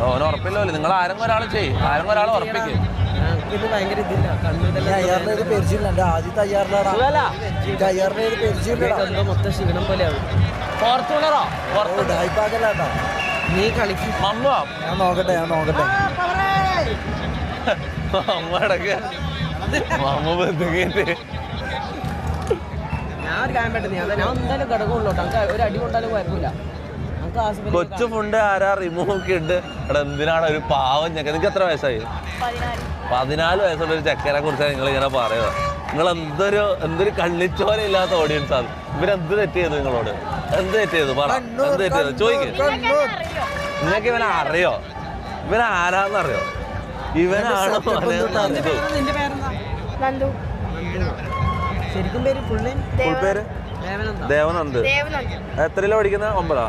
ഓന് ഉറപ്പില്ലോ. നിങ്ങൾ ആരെങ്കിലും ഒരാൾ ചെയ്യും, ആരെങ്കിലും ഒരാൾ ഉറപ്പിക്കും. ഇത് ഭയങ്കര ഇതില്ല പരിചയമില്ല. ആദ്യത്തെ അയ്യാറിന്റെ മൊത്തം ക്ഷീണം പോലെയാവും. ഫോർച്യൂണറോ നീ കളിക്കും. മമ്മോ ഞാൻ നോക്കട്ടെ മമ്മടക്ക് മമ്മ ബന്ധുക്കിട്ട് ഞാൻ ഒരു കാര്യം പറ്റുന്ന ഞാൻ എന്തായാലും ഘടകമുള്ളൂ. നമുക്ക് ഒരു അടി കൊണ്ടാലും കുഴപ്പമില്ല. കൊച്ചു ഫുണ്ട് ആരാ റിമൂവ് ഒക്കെ ഉണ്ട്. ഇവിടെ എന്തിനാണ് ഒരു പാവം ചെക്കൻ? നിങ്ങൾക്ക് എത്ര വയസ്സായി? 14 വയസ്സുള്ള ഒരു ചെക്കനെ കുറിച്ചാണ് നിങ്ങൾ ഇങ്ങനെ പറയുന്നത്. നിങ്ങൾ എന്തൊരു കള്ളിച്ചോല ഇല്ലാത്ത ഓഡിയൻസ് ആണ്. ഇവരെന്ത് തെറ്റ് ചെയ്തു നിങ്ങളോട്? എന്ത് തെറ്റ് ചെയ്തു? പറ, എന്ത് തെറ്റ് ചെയ്തു ചോദിക്കും. നിങ്ങൾക്ക് ഇവനെ അറിയോ? ഇവൻ ആരാന്നറിയോ? ഇവനാണ് ശരിക്കും പേര് ഫുൾ പേര് ദേവനന്ദ്. എത്രയിലാ പഠിക്കുന്നത്? 9.